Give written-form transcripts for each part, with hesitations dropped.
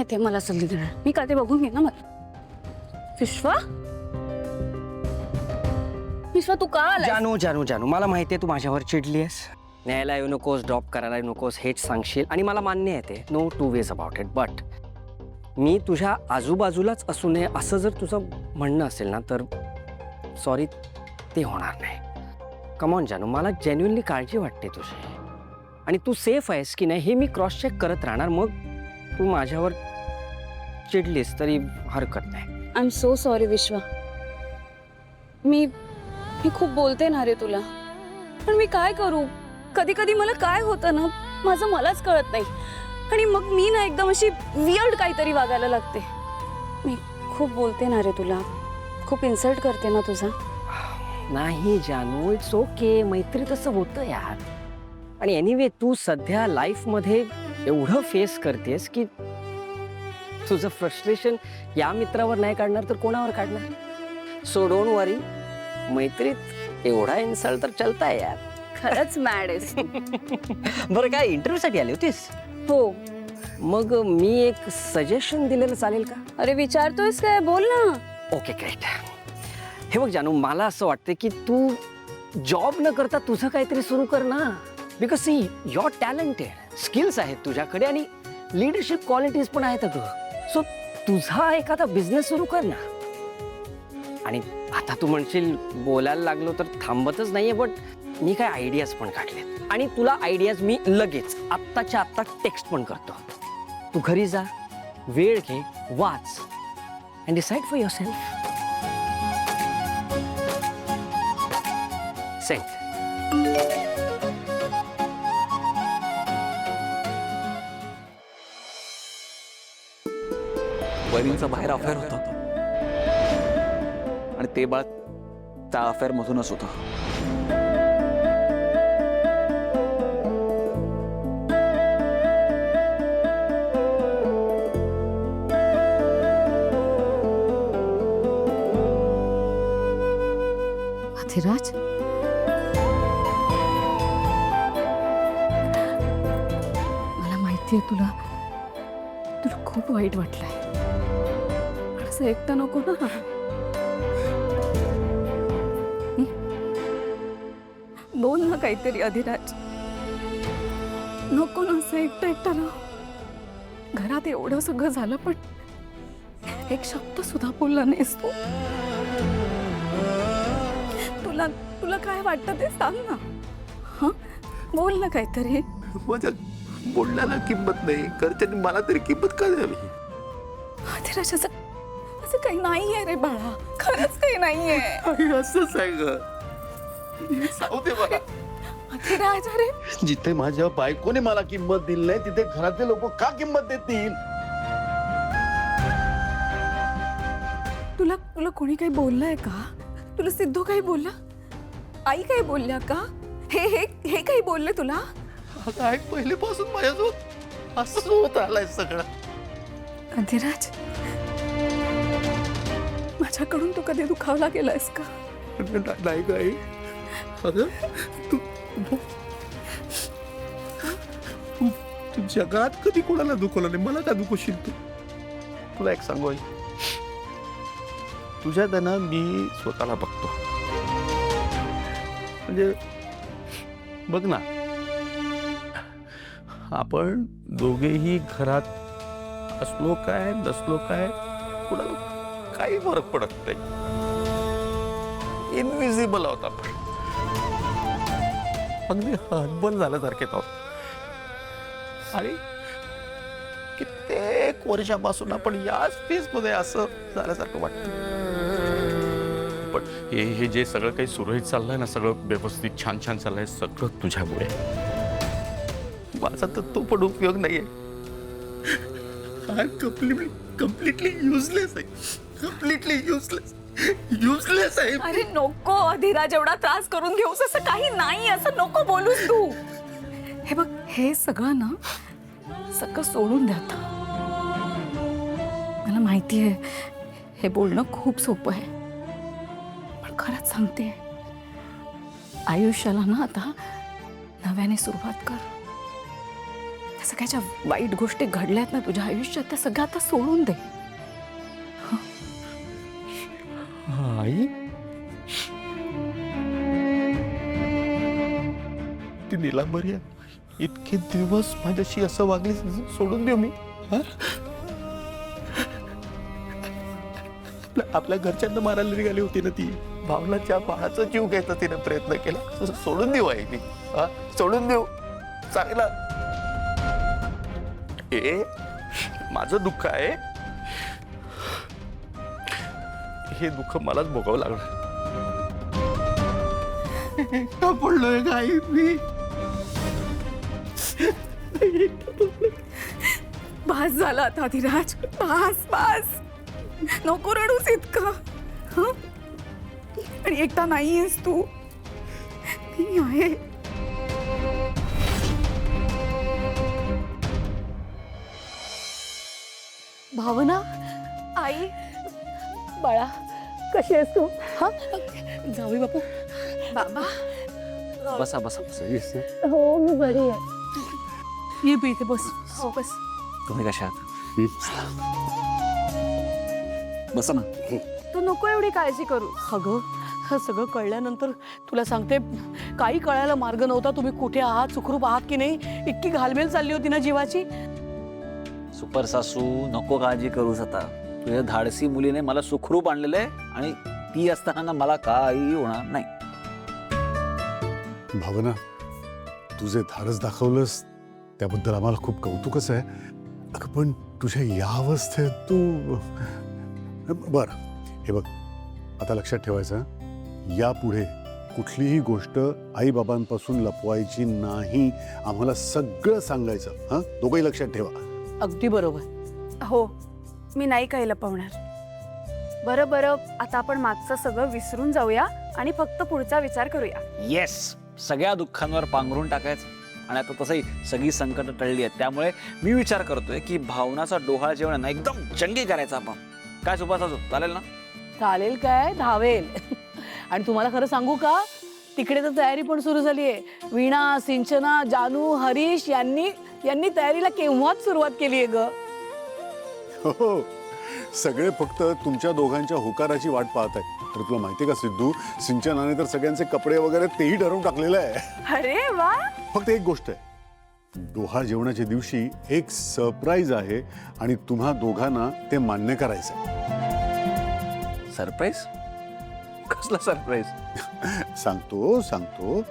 माहिती आहे मला संधी देणार. मी का ते बघून घे ना मला. विश्वा विश्वा तू का आलास? जानू जानू जानू मला माहिती आहे तू माझ्यावर चिडली आहेस. न्यायला येऊ नकोस, ड्रॉप करायला येऊ नकोस हेच सांगशील आणि मला मान्य आहे ते. No two ways about it. But मी तुझ्या आजूबाजूलाच असू नये असं जर तुझं म्हणणं असेल ना तर सॉरी, ते होणार नाही. कमॉन जानू, मला जेन्युइनली काळजी वाटते तुझी आणि तू सेफ आहेस की नाही हे मी क्रॉस चेक करत राहणार. मग तू माझ्यावर चिडलीस तरी हरकत नाही. आय एम सो सॉरी विश्वा. मी खूप बोलते ना रे तुला, पण मी काय करू. कधी कधी मला काय होतं ना माझं मलाच कळत नाही आणि मग मी ना एकदम अशी वियर्ड काहीतरी वागायला लागते. मी खूप बोलते ना रे तुला, खूप इन्सल्ट करते ना तुझा. नाही जानू, इट्स ओके. मैत्री तसं होतं यार. आणि एनिवे तू सध्या लाईफमध्ये एवढं फेस करतेस की तुझं फ्रस्ट्रेशन या मित्रावर नाही काढणार तर कोणावर काढणार. सो डोंट वरी, मैत्रीत एवढा इन्सल्ट तर चलताय यार. खरंच मॅड आहेस. बरं, काय इंटरव्ह्यूसाठी आली होतीस? हो. मग मी एक सजेशन दिलेलं चालेल का? अरे विचारतोयस काय, बोल ना. Okay great. हे बघ जानू, मला असं वाटतं की तू जॉब न करता तुझं काहीतरी सुरू कर ना. Because see you are talented, skills आहेत तुझ्याकडे आणि लिडरशिप क्वालिटीज पण आहेत अगं. सो तुझा एखादा बिझनेस सुरू कर ना. आणि आता तू म्हणशील बोलायला लागलो तर थांबतच नाहीये, बट मी काय आयडियाज पण काढलेत आणि तुला आयडियाज मी लगेच आत्ताच्या आत्ता टेक्स्ट पण करतो. तू घरी जा, वेळ घे, वाच and decide for yourself. सेंट. वहिनींचा बाहेर अफेअर होता आणि ते बाळ त्या अफेअर मधूनच होतं. अधिराज, मला माहितीये तुला खूप वाईट वाटलंय. असं एकटं नको ना. बोल ना काहीतरी अधिराज. नको ना असं एकटं एकटं ना. घरात एवढं सगळं झालं पण एक शब्द सुद्धा बोलला नाहीस तू. तुला काय वाटतं ते सांग ना. हा, बोल ना काहीतरी. माझ्या बोलण्याला किंमत नाही, घरच्यांनी मला तरी किंमत का द्यावी? अधिराज, असं काही नाहीये रे बाळा, खरंच काही नाहीये. असंच आहे ग. सांगू दे मला. अधिराज, अरे जिथे माझ्या बायकोने मला किंमत दिली नाही तिथे घरातले लोक का किंमत देतील? तुला कोणी काही बोललंय का? तुला सिद्धू काही बोलला? आई काही बोलल्या का? हे काही बोलले तुला? काय पहिलेपासून माझ्यासोबत असं होत आलंय सगळं. अधिराज, माझ्याकडून तू कधी दुखावला गेलायस का? नाही काय अगं, तू जगात कधी कोणाला दुखवलं नाही, मला का दुखवशील तू? तुला एक सांगू, तुझ्या त्यानं मी स्वतःला बघतो. म्हणजे बघ ना, आपण दोघेही घरात असलो काय नसलो काय कुणाला काही फरक पडत नाही. इनविजिबल आहोत आपण, अगदी हतबल झाल्यासारखे आहोत. आणि कित्येक वर्षापासून आपण याच फेजमध्ये असं झाल्यासारखं वाटतं. पण हे जे सगळं काही सुरळीत चाललंय ना, सगळं व्यवस्थित छान छान चाललंय, सगळं तुझ्यामुळे. माझा तर तो पण उपयोग नाहीये. कम्प्लिटली युजलेस आहे. कम्प्लिटली युजलेस आहे. अरे नको अधिराज, एवढा त्रास करून घेऊस असं काही नाही. असं नको बोलूस तू. हे बघ, हे सगळं ना सगळं सोडून द्या आता. मला माहिती आहे हे बोलणं खूप सोपं आहे, पण खरंच सांगते, आयुष्याला ना आता नव्याने सुरुवात कर. त्या सगळ्या ज्या वाईट गोष्टी घडल्यात ना तुझ्या आयुष्यात त्या सगळ्या आता सोडून दे. आई ती नीलांबरी आहे. इतके दिवस माझ्याशी असं वागली, सोडून देऊ मी? हा? आपल्या घरच्यांना मारायला निघाली होती ना ती. भावनाच्या बाळाचा जीव घ्यायचा तिने प्रयत्न केला. सोडून देऊ आई मी? हा? सोडून देऊ? चांगला हे माझं दुःख आहे. हे दुःख मलाच भोगावं लागलं. का पडलोय का आई मी? बास झाला आता धीराज, बास बास. नको रडूस इतकं. हं? आणि एकटा नाहीयेस तू, मी आहे. भावना, आई, बाळा, कशी आहेस तू? हा, जाऊ बापू. बाबा, बसा बसा बसा. Yes, yes. हो मी बरी आहे. ये बी इथे बस. हो बस. तुम्ही कशा आहात? बसा ना. तू नको एवढी काळजी करू. अगं हे सगळं कळल्यानंतर तुला सांगते काही कळायला मार्ग नव्हता. तुम्ही कुठे आहात, सुखरूप आहात की नाही, इतकी घालमेल चालली होती ना जीवाची. सुपर सासू, नको काळजी करूस आता. तुझ्या धाडसी मुलीने मला सुखरूप आणलेलं आहे आणि ती असताना मला काही होणार नाही. भावना, तू जे धाडस दाखवलंस त्याबद्दल आम्हाला खूप कौतुकच आहे. अगं पण तुझ्या या अवस्थेत तू बर, हे बघ, आता लक्षात ठेवायचं, यापुढे कुठलीही गोष्ट आईबाबांपासून लपवायची नाही. आम्हाला सगळं सांगायचं. हां, दोघंही लक्षात ठेवा. अगदी बरोबर. हो, मी नाही काही लपवणार. बरं बरं, आता आपण मागचं सगळं विसरून जाऊया आणि फक्त पुढचा विचार करूया. येस, सगळ्या दुःखांवर पांघरून टाकायचं. आणि आता तसंही सगळी संकट टळली आहेत. त्यामुळे मी विचार करतोय की भावनाचा डोहाळ जेवण ना एकदम जंगी करायचा आपण. काय सुभाष सासू, चालेल ना? चालेल काय, धावेल. आणि तुम्हाला खरं सांगू का, तिकडे तर तयारी पण सुरू झाली आहे. वीणा, सिंचना, जानू, हरीश यांनी तयारीला केव्हाच सुरुवात केली आहे ग. हो, सगळे फक्त तुमच्या दोघांच्या होकाराची वाट पाहत आहेत. तर तुला माहिती का सिद्धू, सिंचनाने तर सगळ्यांचे कपडे वगैरे तेही ठरवून टाकलेलं आहे. अरे वा. फक्त एक गोष्ट आहे, डोहाळ जेवणाच्या दिवशी एक सरप्राईज आहे आणि तुम्हा दोघांना ते मान्य करायचं आहे. सरप्राईज? कसला सरप्राईज? सांगतो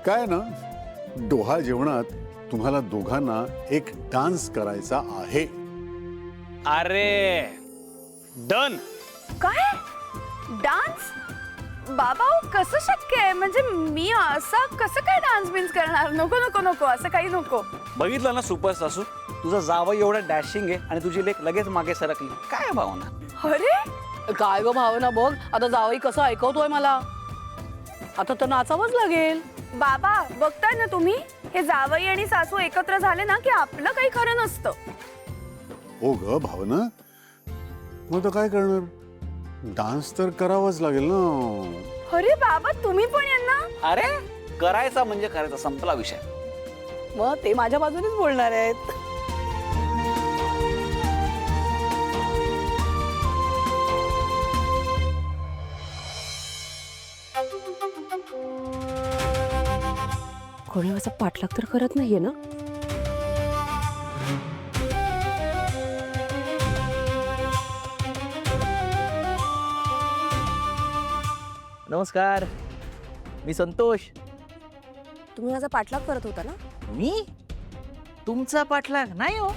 काय ना, डोहाळ जेवणात तुम्हाला दोघांना एक डान्स करायचा आहे. अरे डन. काय डान्स? बाबा, कसं शक्य आहे? म्हणजे मी असं कसं काय डान्स बिन्स करणार? नको नको नको, असं काही नको. बघितलं ना सुपर सासू, तुझा जावई एवढा डॅशिंग आहे आणि तुझी लेक लगेच मागे सरकली. काय भावना? अरे काय ग भावना, बघ आता जावई कसं ऐकवतोय मला. आता तर नाचावंच लागेल. बाबा, बघताय ना तुम्ही, हे जावई आणि सासू एकत्र झाले ना की आपलं काही खरं नसतं. हो ग भावना, मग तर काय करणार, डान्स तर करावाच लागेल ना. अरे बाबा, तुम्ही पण यांना. अरे करायचा म्हणजे करायचा, संपला विषय. मग ते माझ्या बाजूनेच बोलणार आहेत. कोणी माझा पाठलाग तर करत नाहीये ना? नमस्कार, मी संतोष. तुम्ही माझा पाठलाग करत होता ना? मी तुमचा पाठलाग नाही हो.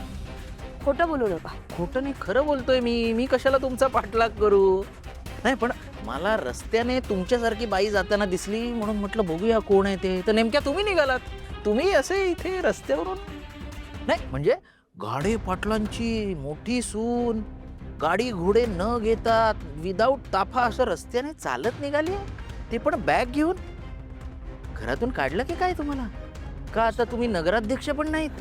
खोटं बोलू नका. खोटं नाही, खरं बोलतोय मी कशाला तुमचा पाठलाग करू. नाही, पण मला रस्त्याने तुमच्यासारखी बाई जाताना दिसली म्हणून म्हटलं बघूया कोण आहे ते. तर नेमक्या तुम्ही निघालात. तुम्ही असे इथे रस्त्यावरून नाही, म्हणजे गाडे पाटलांची मोठी सून, गाडी घोडे न घेता विदाऊट ताफा असं रस्त्याने चालत निघाली, ते पण बॅग घेऊन. घरातून काढलं की काय तुम्हाला? का आता तुम्ही नगराध्यक्ष पण नाहीत?